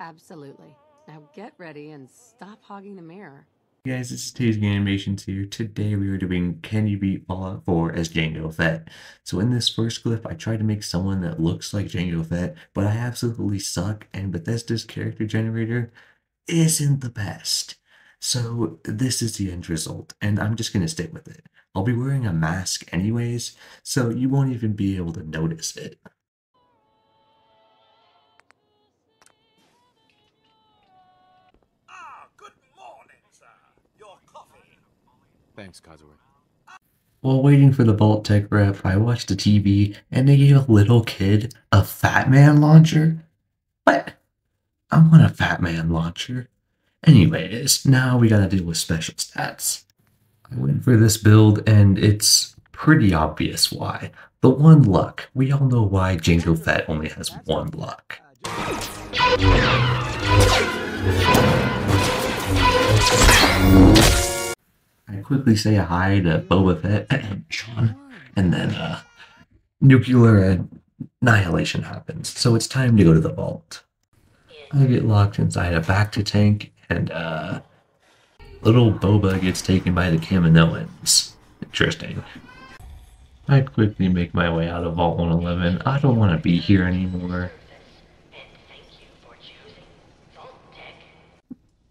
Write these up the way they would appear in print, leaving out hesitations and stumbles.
Absolutely. Now get ready and stop hogging the mirror. Hey guys, this is Tasty Animations here. Today we are doing Can You Beat Fallout 4 as Jango Fett. So in this first clip, I tried to make someone that looks like Jango Fett, but I absolutely suck, and Bethesda's character generator isn't the best. So this is the end result, and I'm just going to stick with it. I'll be wearing a mask anyways, so you won't even be able to notice it. Good morning, sir. Your coffee. Thanks, Codsworth. While waiting for the Vault Tech rep, I watched the TV, and they gave a little kid a Fat Man launcher? What? I want a Fat Man launcher. Anyways, now we gotta deal with special stats. I went for this build, and it's pretty obvious why. The one luck. We all know why Jango Fett only has one luck. I quickly say hi to Boba Fett and Sean, and then nuclear annihilation happens. So it's time to go to the vault. I get locked inside a Bacta tank, and little Boba gets taken by the Kaminoans. Interesting. I quickly make my way out of Vault 111. I don't want to be here anymore.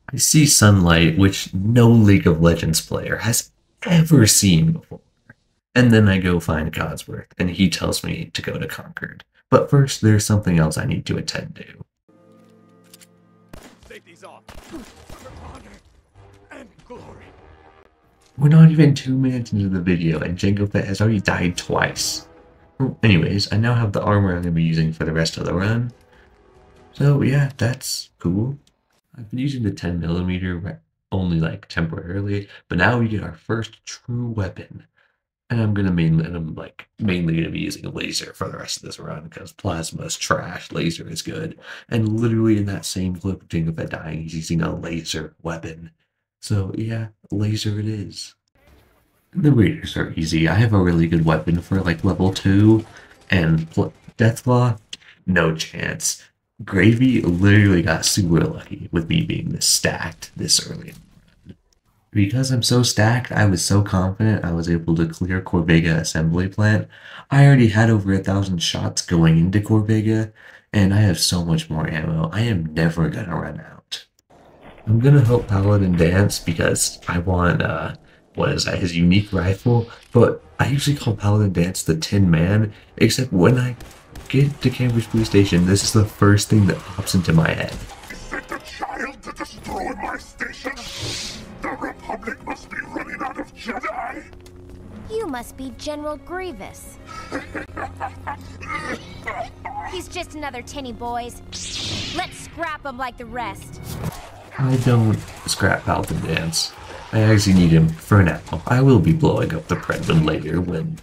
I see sunlight, which no League of Legends player has ever seen before. And then I go find Codsworth, and he tells me to go to Concord. But first, there's something else I need to attend to. Safety's off. For honor and glory. We're not even 2 minutes into the video, and Jango Fett has already died twice. Anyways, I now have the armor I'm going to be using for the rest of the run. So yeah, that's cool. I've been using the 10mm only like temporarily, but now we get our first true weapon. And I'm mainly gonna be using a laser for the rest of this run because plasma is trash, laser is good. And literally in that same clip of Jango Fett dying, he's using a laser weapon. So yeah, laser it is. The raiders are easy. I have a really good weapon for like level 2, and Deathclaw, no chance. Gravy literally got super lucky with me being this stacked this early in the run. Because I'm so stacked, I was so confident I was able to clear Corvega assembly plant. I already had over 1,000 shots going into Corvega, and I have so much more ammo. I am never gonna run out. I'm gonna help Paladin Dance because I want, his unique rifle, but I usually call Paladin Dance the Tin Man, except when I get to Cambridge Police Station, this is the first thing that pops into my head. Sent a child to destroy my station? The Republic must be running out of Jedi. You must be General Grievous. He's just another tinny, boys. Let's scrap him like the rest. I don't scrap Paladin Dance. I actually need him for now. I will be blowing up the Predwin later when,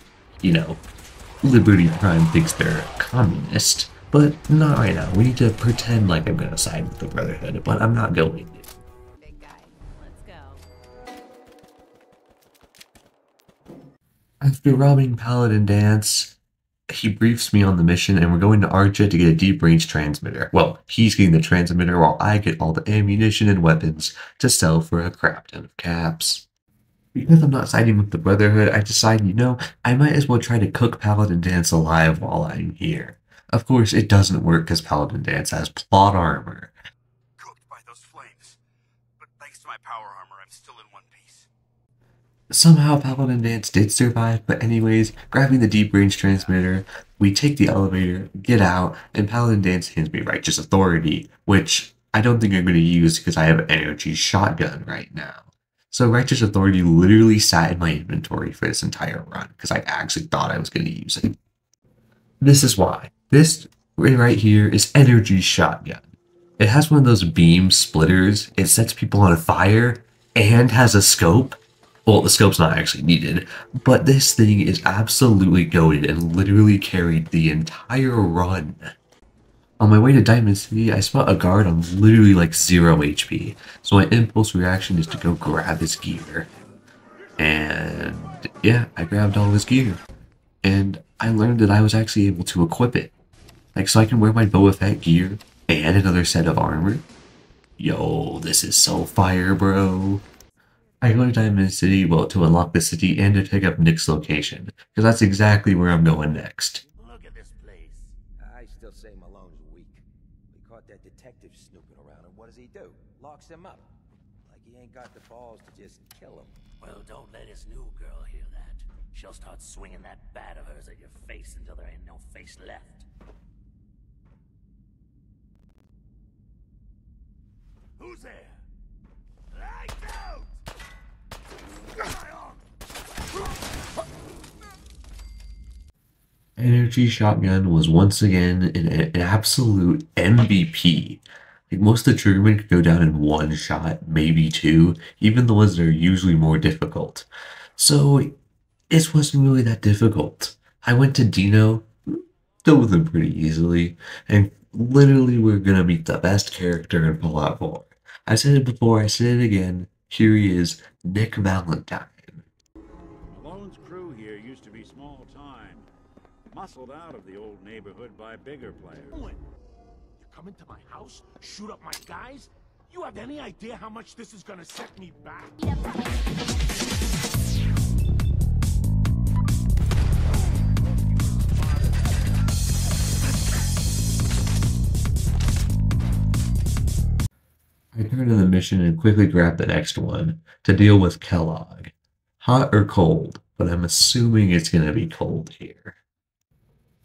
Liberty Prime thinks they're communist, but not right now. We need to pretend like I'm gonna side with the Brotherhood, but I'm not going to. Big guy, let's go. After robbing Paladin Dance, he briefs me on the mission, and we're going to Archa to get a deep-range transmitter. Well, he's getting the transmitter while I get all the ammunition and weapons to sell for a crap ton of caps. Because I'm not siding with the Brotherhood, I decided, I might as well try to cook Paladin Dance alive while I'm here. Of course, it doesn't work because Paladin Dance has plot armor. Cooked by those flames. But thanks to my power armor, I'm still in one piece. Somehow Paladin Dance did survive, but anyways, grabbing the deep range transmitter, we take the elevator, get out, and Paladin Dance hands me Righteous Authority, which I don't think I'm going to use because I have an energy shotgun right now. So Righteous Authority literally sat in my inventory for this entire run because I actually thought I was going to use it. This is why. This right here is Energy Shotgun. It has one of those beam splitters. It sets people on fire and has a scope. Well, the scope's not actually needed, but this thing is absolutely goated and literally carried the entire run. On my way to Diamond City, I spot a guard on literally like 0 HP, so my impulse reaction is to go grab his gear. And yeah, I grabbed all his gear. And I learned that I was actually able to equip it. So I can wear my Boba Fett gear, and another set of armor. Yo, this is so fire, bro. I go to Diamond City, well, to unlock the city and to pick up Nick's location, because that's exactly where I'm going next. Look at this place. I still say Malone's weak. We caught that detective snooping around, and what does he do? Locks him up. Like he ain't got the balls to just kill him. Well, don't let his new girl hear that. She'll start swinging that bat of hers at your face until there ain't no face left. Who's there? Lights out! Energy Shotgun was once again an absolute MVP. Like, most of the triggermen could go down in one shot, maybe two, even the ones that are usually more difficult. So it wasn't really that difficult. I went to Dino, dealt with him pretty easily, and literally we're gonna meet the best character in Fallout 4. I said it before, I said it again. Here he is, Nick Valentine. Malone's crew here used to be small time, muscled out of the old neighborhood by bigger players. You come into my house, shoot up my guys? You have any idea how much this is gonna set me back? I turn to the mission and quickly grab the next one to deal with Kellogg. Hot or cold, but I'm assuming it's gonna be cold here.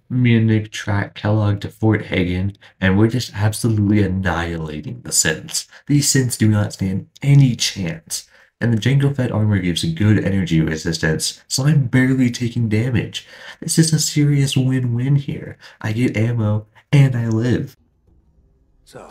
Me and Nick track Kellogg to Fort Hagen, and we're just absolutely annihilating the synths. These synths do not stand any chance, and the Jango Fett Armor gives good energy resistance, so I'm barely taking damage. This is a serious win-win here. I get ammo, and I live. So,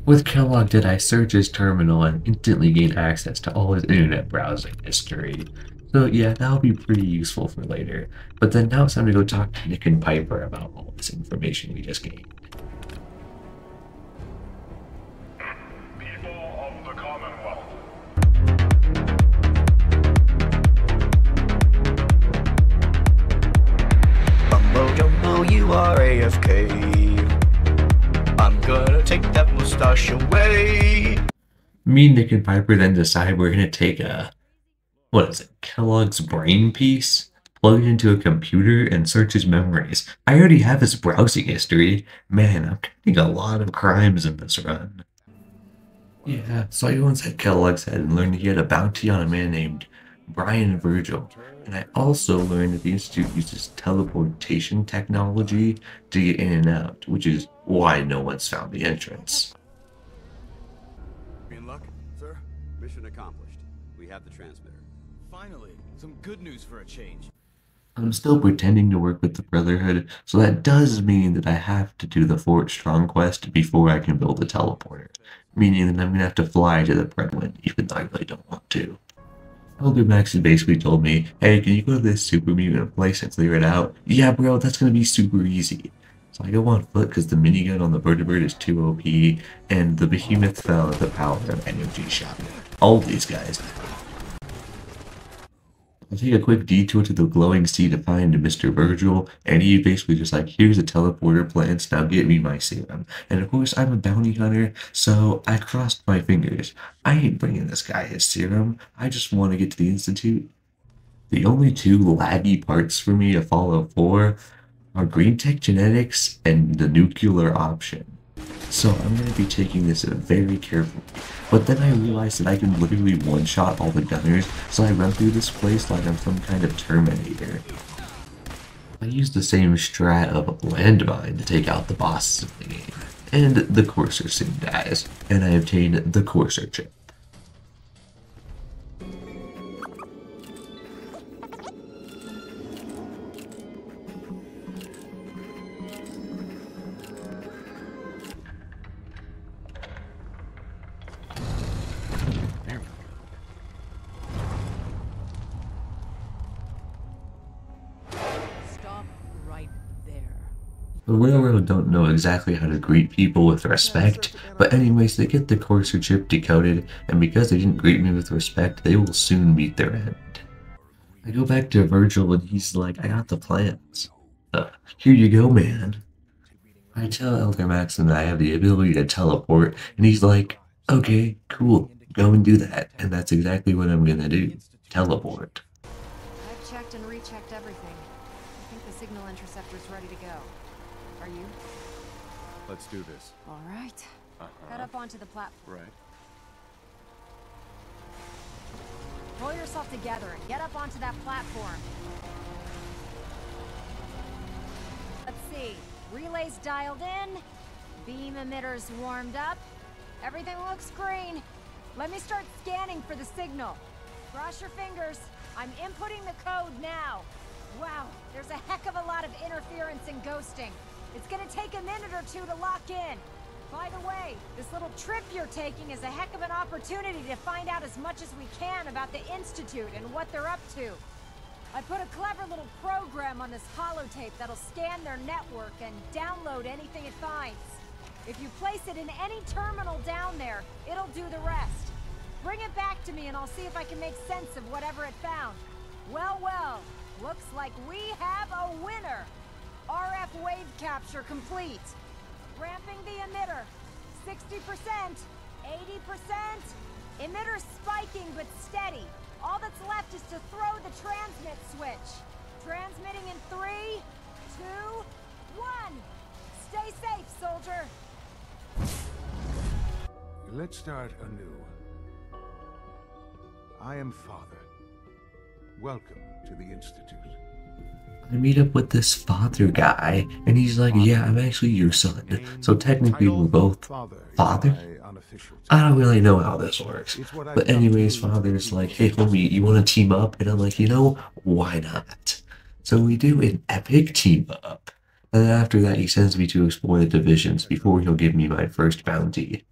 With Kellogg did I search his terminal and instantly gain access to all his internet browsing history. So yeah, that'll be pretty useful for later. But then now it's time to go talk to Nick and Piper about all this information we just gained. People of the Commonwealth. Bumbo jumbo, you are AFK. I'm gonna take that mustache away. Me, Nick, and Piper then decide we're gonna take Kellogg's brain piece, plug it into a computer, and search his memories. I already have his browsing history. Man, I'm committing a lot of crimes in this run. Yeah, so I go inside Kellogg's head and learned he had a bounty on a man named Brian Virgil. And I also learned that the Institute uses teleportation technology to get in and out, which is why no one's found the entrance. In luck, sir? Mission accomplished. We have the transmitter. Finally, some good news for a change. I'm still pretending to work with the Brotherhood, so that does mean that I have to do the Fort Strong quest before I can build a teleporter. Meaning that I'm gonna have to fly to the Breadwind, even though I really don't want to. Elder Max has basically told me, hey, can you go to this super mutant place and clear it out? Yeah, bro, that's gonna be super easy. So I go on foot because the minigun on the vertebrate is too OP, and the behemoth fell at the power of energy shot. All these guys. I take a quick detour to the glowing sea to find Mr. Virgil, and he basically just like, here's a teleporter plant, now get me my serum. And of course, I'm a bounty hunter, so I crossed my fingers. I ain't bringing this guy his serum, I just want to get to the Institute. The only two laggy parts for me to follow for are green tech genetics and the nuclear option. So I'm going to be taking this very carefully. But then I realized that I can literally one-shot all the gunners, so I run through this place like I'm some kind of Terminator. I used the same strat of landmine to take out the bosses of the game, and the Courser soon dies, and I obtained the Courser chip. The railroad don't know exactly how to greet people with respect, but anyways, they get the courser chip decoded, and because they didn't greet me with respect, they will soon meet their end. I go back to Virgil and he's like, I got the plans. Here you go, man. I tell Elder Maxim that I have the ability to teleport, and he's like, okay, cool, go and do that. And that's exactly what I'm gonna do. Teleport. I've checked and rechecked everything. I think the signal interceptor's ready to go. Are you? Let's do this. All right. Head up onto the platform. Right. Pull yourself together and get up onto that platform. Let's see. Relays dialed in. Beam emitters warmed up. Everything looks green. Let me start scanning for the signal. Cross your fingers. I'm inputting the code now. Wow, there's a heck of a lot of interference and ghosting. It's gonna take a minute or two to lock in. By the way, this little trip you're taking is a heck of an opportunity to find out as much as we can about the Institute and what they're up to. I put a clever little program on this holotape that'll scan their network and download anything it finds. If you place it in any terminal down there, it'll do the rest. Bring it back to me and I'll see if I can make sense of whatever it found. Well, looks like we have a winner. RF wave capture complete. Ramping the emitter. 60%, 80%. Emitter spiking but steady. All that's left is to throw the transmit switch. Transmitting in 3, 2, 1. Stay safe, soldier. Let's start anew. I am Father. Welcome to the Institute. I meet up with this father guy, and he's like, yeah, I'm actually your son. So technically we're both father? I don't really know how this works. But anyways, father's like, hey homie, you want to team up? And I'm like, you know, why not? So we do an epic team up. And then after that, he sends me to explore the divisions before he'll give me my first bounty.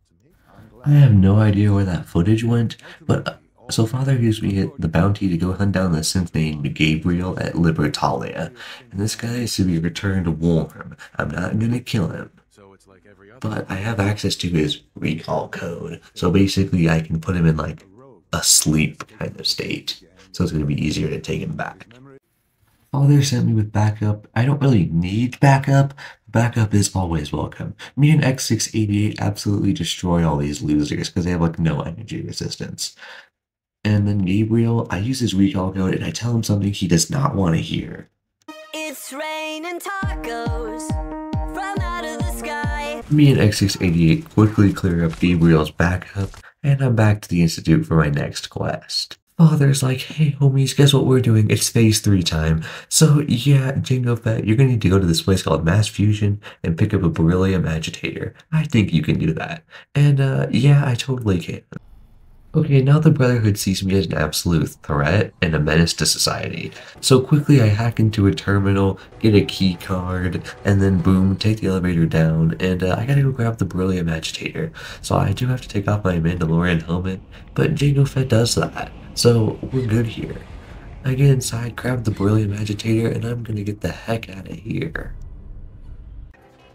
I have no idea where that footage went, but so father gives me the bounty to go hunt down the synth named Gabriel at Libertalia, and this guy is to be returned warm. I'm not gonna kill him, but I have access to his recall code, so basically I can put him in like a sleep kind of state, so it's gonna be easier to take him back. Father sent me with backup. I don't really need backup. Backup is always welcome. Me and X688 absolutely destroy all these losers because they have like no energy resistance. And then Gabriel, I use his recall code and I tell him something he does not want to hear. It's raining tacos from out of the sky. Me and X688 quickly clear up Gabriel's backup, and I'm back to the Institute for my next quest. Father's like, hey homies, guess what we're doing? It's phase 3 time. So yeah, Jango Fett, you're gonna need to go to this place called Mass Fusion and pick up a beryllium agitator. I think you can do that. And yeah, I totally can. Okay, now the Brotherhood sees me as an absolute threat and a menace to society. So quickly I hack into a terminal, get a key card, and then boom, take the elevator down, and I gotta go grab the beryllium agitator. So I do have to take off my Mandalorian helmet, but Jango Fett does that. So we're good here. I get inside, grab the beryllium agitator, and I'm gonna get the heck out of here.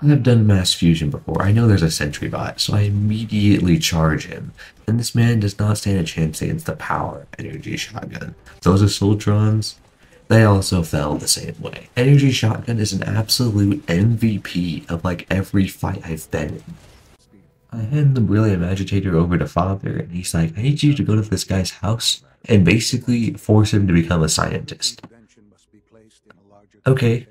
I've done mass fusion before. I know there's a sentry bot, so I immediately charge him. And this man does not stand a chance against the power energy shotgun. Those Assaultrons, they also fell the same way. Energy shotgun is an absolute MVP of like every fight I've been in. I hand the beryllium agitator over to Father, and he's like, I need you to go to this guy's house and basically force him to become a scientist. Okay.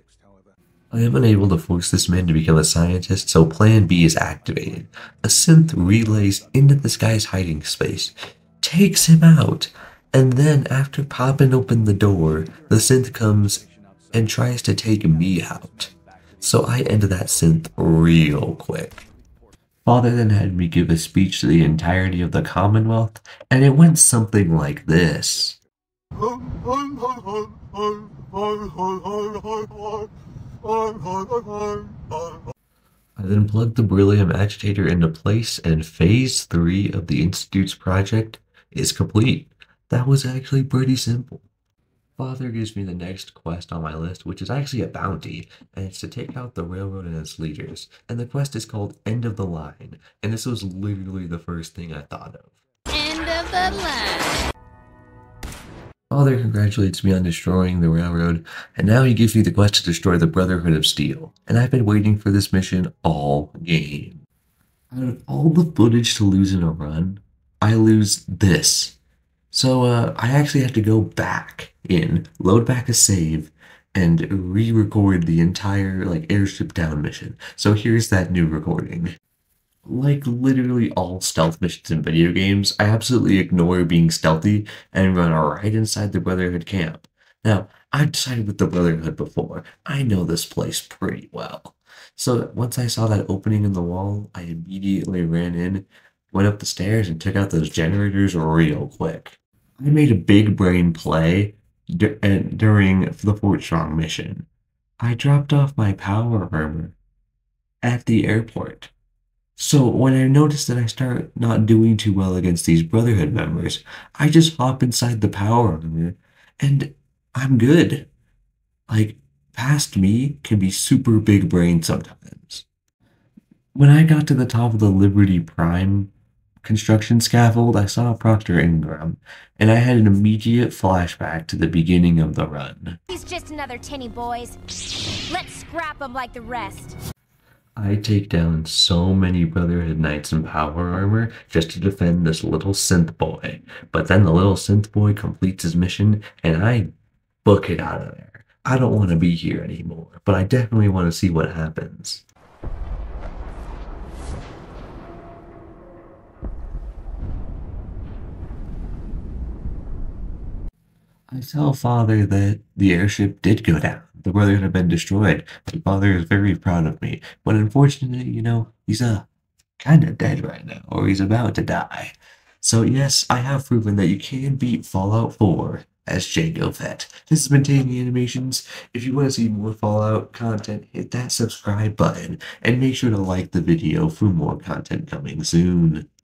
I am unable to force this man to become a scientist, so Plan B is activated. A synth relays into this guy's hiding space, takes him out, and then after popping open the door, the synth comes and tries to take me out. So I end that synth real quick. Father then had me give a speech to the entirety of the Commonwealth, and it went something like this. I then plugged the beryllium agitator into place, and phase 3 of the Institute's project is complete. That was actually pretty simple. Father gives me the next quest on my list, which is actually a bounty, and it's to take out the railroad and its leaders. And the quest is called End of the Line, and this was literally the first thing I thought of. End of the line. Father congratulates me on destroying the railroad, and now he gives me the quest to destroy the Brotherhood of Steel. And I've been waiting for this mission all game. Out of all the footage to lose in a run, I lose this. So I actually have to go back in, load back a save, and re-record the entire airship down mission. So here's that new recording. Like literally all stealth missions in video games, I absolutely ignore being stealthy and run right inside the Brotherhood camp. Now, I've decided with the Brotherhood before, I know this place pretty well. So once I saw that opening in the wall, I immediately ran in, went up the stairs, and took out those generators real quick. I made a big brain play during the Fort Strong mission. I dropped off my power armor at the airport. So when I noticed that I start not doing too well against these Brotherhood members, I just hop inside the power armor, and I'm good. Past me can be super big brain sometimes. When I got to the top of the Liberty Prime construction scaffold, I saw Proctor Ingram, and I had an immediate flashback to the beginning of the run. He's just another tinny, boys. Let's scrap him like the rest. I take down so many Brotherhood Knights in power armor just to defend this little synth boy. But then the little synth boy completes his mission, and I book it out of there. I don't want to be here anymore, but I definitely want to see what happens. I tell Father that the airship did go down. The Brotherhood had been destroyed. My father is very proud of me. But unfortunately, he's kind of dead right now, or he's about to die. So yes, I have proven that you can beat Fallout 4 as Jango Fett. This has been Tangy Animations. If you want to see more Fallout content, hit that subscribe button, and make sure to like the video for more content coming soon.